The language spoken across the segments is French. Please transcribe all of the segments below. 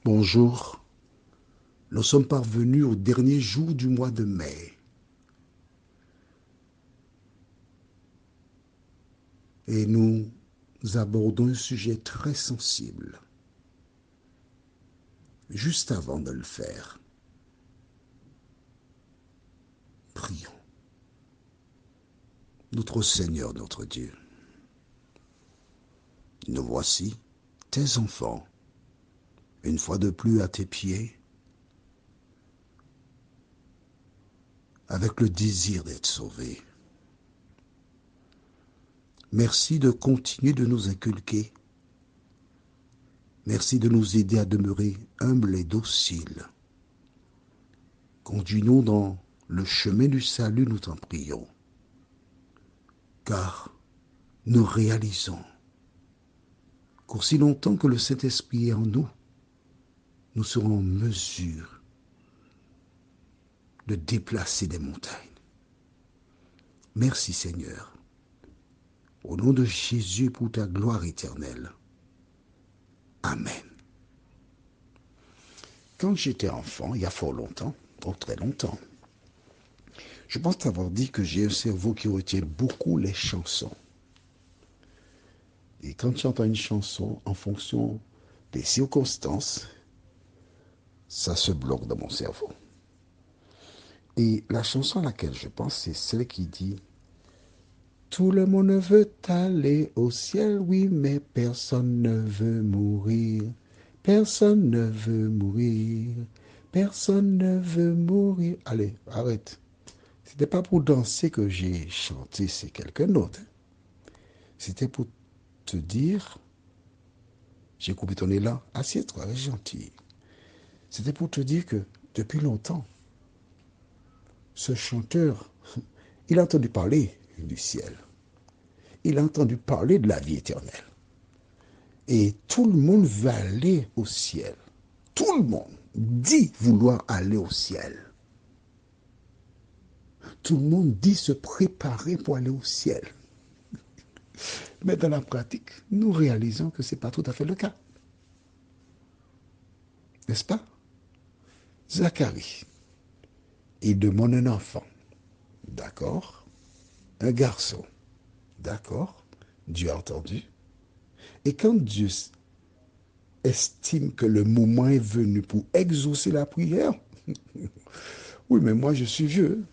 Bonjour, nous sommes parvenus au dernier jour du mois de mai. Et nous abordons un sujet très sensible. Juste avant de le faire, prions. Notre Seigneur, notre Dieu, nous voici, tes enfants, une fois de plus à tes pieds, avec le désir d'être sauvés. Merci de continuer de nous inculquer. Merci de nous aider à demeurer humbles et dociles. Conduis-nous dans le chemin du salut, nous t'en prions. Car nous réalisons qu'aussi longtemps que le Saint-Esprit est en nous, nous serons en mesure de déplacer des montagnes. Merci Seigneur, au nom de Jésus pour ta gloire éternelle. Amen. Quand j'étais enfant, il y a fort longtemps, très longtemps, je pense avoir dit que j'ai un cerveau qui retient beaucoup les chansons. Et quand j'entends une chanson, en fonction des circonstances, ça se bloque dans mon cerveau. Et la chanson à laquelle je pense, c'est celle qui dit « Tout le monde veut aller au ciel, oui, mais personne ne veut mourir. Personne ne veut mourir. Personne ne veut mourir. » Allez, arrête. C'était pas pour danser que j'ai chanté ces quelques notes. C'était pour te dire, j'ai coupé ton élan, assieds-toi, reste gentil. C'était pour te dire que depuis longtemps, ce chanteur, il a entendu parler du ciel. Il a entendu parler de la vie éternelle. Et tout le monde va aller au ciel. Tout le monde dit vouloir aller au ciel. Tout le monde dit se préparer pour aller au ciel. Mais dans la pratique, nous réalisons que ce n'est pas tout à fait le cas. N'est-ce pas? Zacharie, il demande un enfant. D'accord? Un garçon. D'accord? Dieu a entendu. Et quand Dieu estime que le moment est venu pour exaucer la prière, oui, mais moi je suis vieux.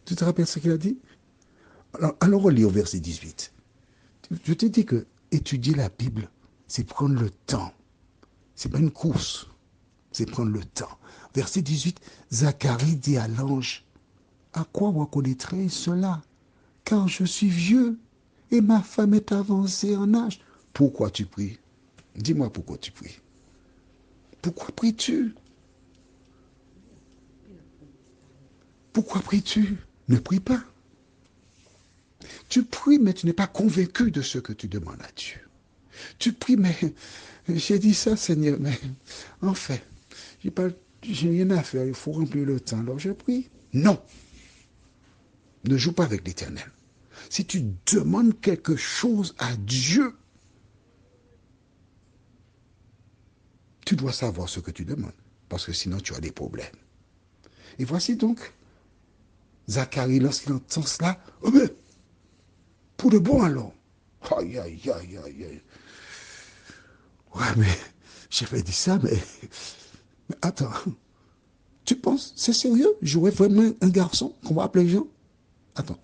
Tu te rappelles ce qu'il a dit? Alors on lit au verset 18. Je te dis que étudier la Bible, c'est prendre le temps. C'est pas une course, c'est prendre le temps. Verset 18, Zacharie dit à l'ange, à quoi reconnaîtrai-je cela? Car je suis vieux et ma femme est avancée en âge. Pourquoi tu pries? Dis-moi pourquoi tu pries. Pourquoi pries-tu? Pourquoi pries-tu? Ne prie pas. Tu pries, mais tu n'es pas convaincu de ce que tu demandes à Dieu. Tu pries, mais j'ai dit ça, Seigneur, mais en fait, j'ai rien à faire, il faut remplir le temps, alors je prie. Non, ne joue pas avec l'Éternel. Si tu demandes quelque chose à Dieu, tu dois savoir ce que tu demandes, parce que sinon tu as des problèmes. Et voici donc Zacharie, lorsqu'il entend cela, oh ben, pour de bon alors. Aïe, aïe, aïe, aïe, aïe. Ouais, mais j'avais dit ça, mais attends. Tu penses, c'est sérieux? J'aurais vraiment un garçon qu'on va appeler Jean? Attends.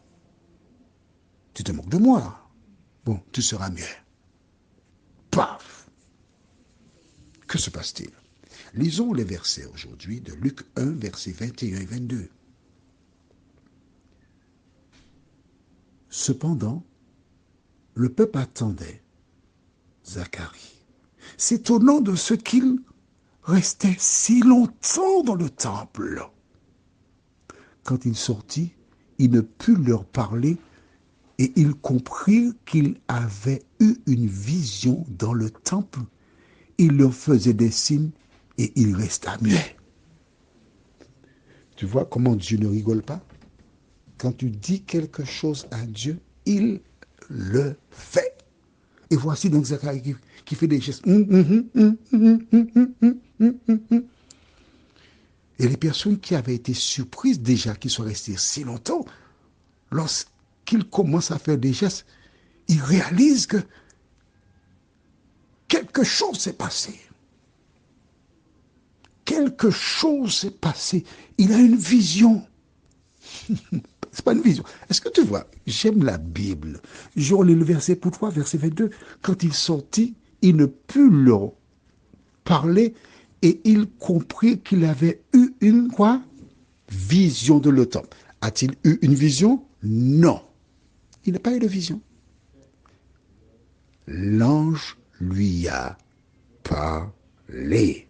Tu te moques de moi, là. Bon, tu seras mieux. Paf! Que se passe-t-il? Lisons les versets aujourd'hui de Luc 1, versets 21 et 22. Cependant, le peuple attendait Zacharie, s'étonnant de ce qu'il restait si longtemps dans le temple. Quand il sortit, il ne put leur parler et ils comprirent qu'il avait eu une vision dans le temple. Il leur faisait des signes et il resta muet. Tu vois comment Dieu ne rigole pas? Quand tu dis quelque chose à Dieu, il le fait. Et voici donc Zacharie qui fait des gestes. Et les personnes qui avaient été surprises déjà, qui sont restées si longtemps, lorsqu'ils commencent à faire des gestes, ils réalisent que quelque chose s'est passé. Quelque chose s'est passé. Il a une vision. C'est pas une vision. Est-ce que tu vois, j'aime la Bible. Je lis le verset pour toi, verset 22. Quand il sortit, il ne put leur parler et il comprit qu'il avait eu une quoi? Vision de l'automne. A-t-il eu une vision? Non. Il n'a pas eu de vision. L'ange lui a parlé.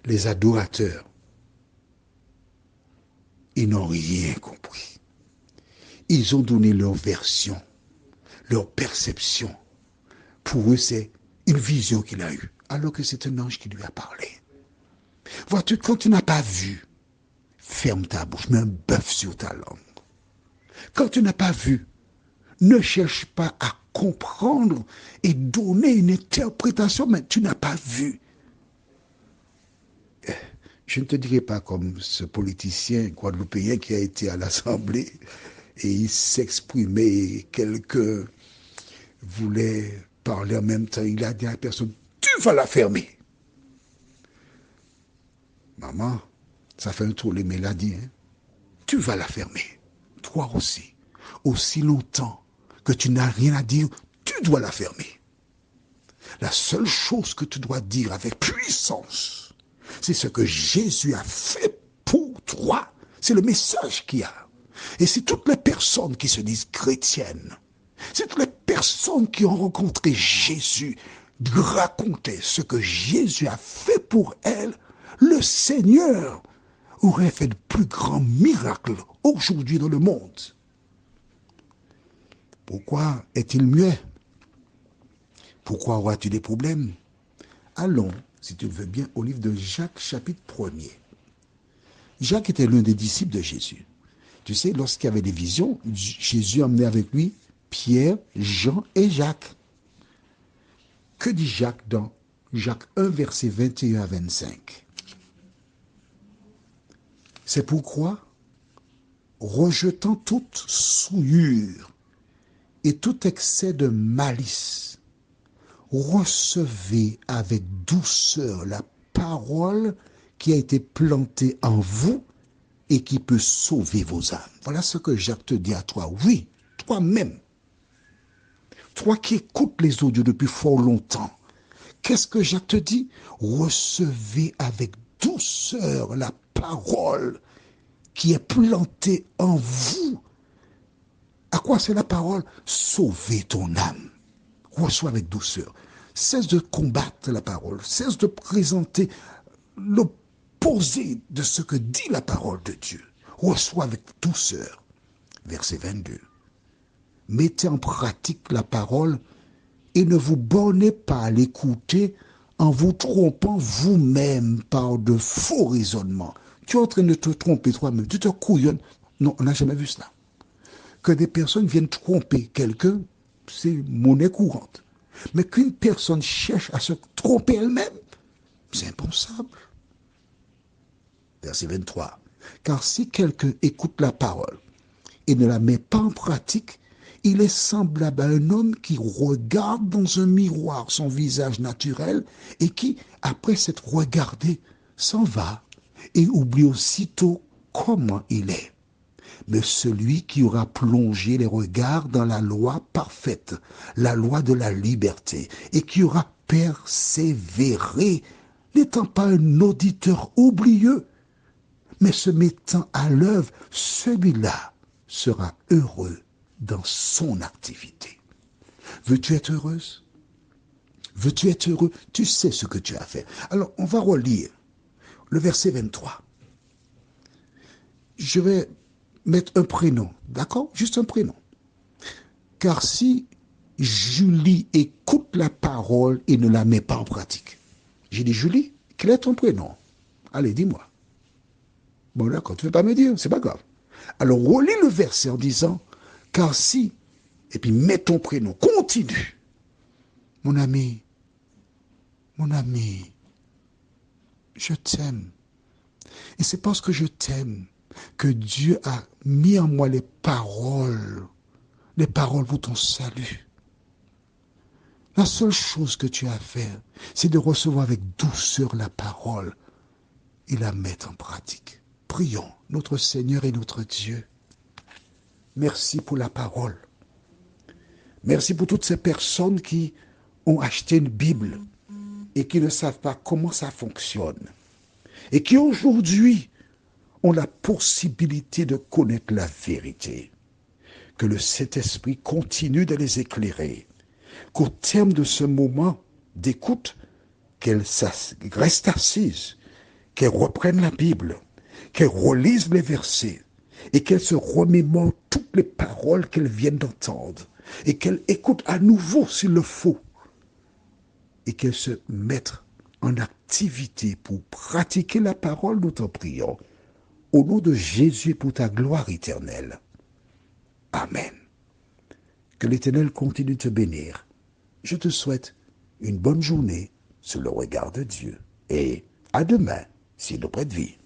Les adorateurs, ils n'ont rien compris. Ils ont donné leur version, leur perception. Pour eux, c'est une vision qu'il a eue, alors que c'est un ange qui lui a parlé. Vois-tu, quand tu n'as pas vu, ferme ta bouche, mets un bœuf sur ta langue. Quand tu n'as pas vu, ne cherche pas à comprendre et donner une interprétation, mais tu n'as pas vu. Je ne te dirai pas comme ce politicien guadeloupéen qui a été à l'Assemblée et il s'exprimait et quelqu'un voulait parler en même temps. Il a dit à la personne, tu vas la fermer. Maman, ça fait un tour, mais il a dit, hein, tu vas la fermer. Toi aussi. Aussi longtemps que tu n'as rien à dire, tu dois la fermer. La seule chose que tu dois dire avec puissance, c'est ce que Jésus a fait pour toi. C'est le message qu'il y a. Et c'est toutes les personnes qui se disent chrétiennes, c'est toutes les personnes qui ont rencontré Jésus, racontaient ce que Jésus a fait pour elles, le Seigneur aurait fait de plus grands miracles aujourd'hui dans le monde. Pourquoi est-il muet? Pourquoi auras-tu des problèmes? Allons, si tu le veux bien, au livre de Jacques, chapitre 1er. Jacques était l'un des disciples de Jésus. Tu sais, lorsqu'il y avait des visions, Jésus emmenait avec lui Pierre, Jean et Jacques. Que dit Jacques dans Jacques 1, versets 21 à 25? C'est pourquoi, rejetant toute souillure et tout excès de malice, recevez avec douceur la parole qui a été plantée en vous et qui peut sauver vos âmes. Voilà ce que Jacques te dit à toi. Oui, toi-même. Toi qui écoutes les audios depuis fort longtemps. Qu'est-ce que Jacques te dit? Recevez avec douceur la parole qui est plantée en vous. À quoi c'est la parole? Sauver ton âme. Reçois avec douceur. Cesse de combattre la parole. Cesse de présenter l'opposé de ce que dit la parole de Dieu. Reçois avec douceur. Verset 22. Mettez en pratique la parole et ne vous bornez pas à l'écouter en vous trompant vous-même par de faux raisonnements. Tu es en train de te tromper toi-même. Tu te couillonnes. Non, on n'a jamais vu cela. Que des personnes viennent tromper quelqu'un, c'est monnaie courante. Mais qu'une personne cherche à se tromper elle-même, c'est impensable. Verset 23. Car si quelqu'un écoute la parole et ne la met pas en pratique, il est semblable à un homme qui regarde dans un miroir son visage naturel et qui, après s'être regardé, s'en va et oublie aussitôt comment il est. Mais celui qui aura plongé les regards dans la loi parfaite, la loi de la liberté, et qui aura persévéré, n'étant pas un auditeur oublieux, mais se mettant à l'œuvre, celui-là sera heureux dans son activité. Veux-tu être heureuse? Veux-tu être heureux? Tu sais ce que tu as fait. Alors, on va relire le verset 23. Je vais mettre un prénom, d'accord? Juste un prénom. Car si Julie écoute la parole et ne la met pas en pratique. J'ai dit, Julie, quel est ton prénom? Allez, dis-moi. Bon, d'accord, tu ne veux pas me dire, c'est pas grave. Alors, relis le verset en disant, car si et puis mets ton prénom. Continue. Mon ami, je t'aime. Et c'est parce que je t'aime que Dieu a mis en moi les paroles pour ton salut. La seule chose que tu as à faire, c'est de recevoir avec douceur la parole et la mettre en pratique. Prions, notre Seigneur et notre Dieu. Merci pour la parole. Merci pour toutes ces personnes qui ont acheté une Bible et qui ne savent pas comment ça fonctionne. Et qui aujourd'hui ont la possibilité de connaître la vérité. Que le Saint-Esprit continue de les éclairer. Qu'au terme de ce moment d'écoute, qu'elles restent assises, qu'elles reprennent la Bible, qu'elles relisent les versets et qu'elles se remémorent toutes les paroles qu'elles viennent d'entendre et qu'elles écoutent à nouveau s'il le faut et qu'elles se mettent en activité pour pratiquer la parole, nous t'en prions. Au nom de Jésus pour ta gloire éternelle. Amen. Que l'Éternel continue de te bénir. Je te souhaite une bonne journée sous le regard de Dieu. Et à demain, s'il nous prête vie.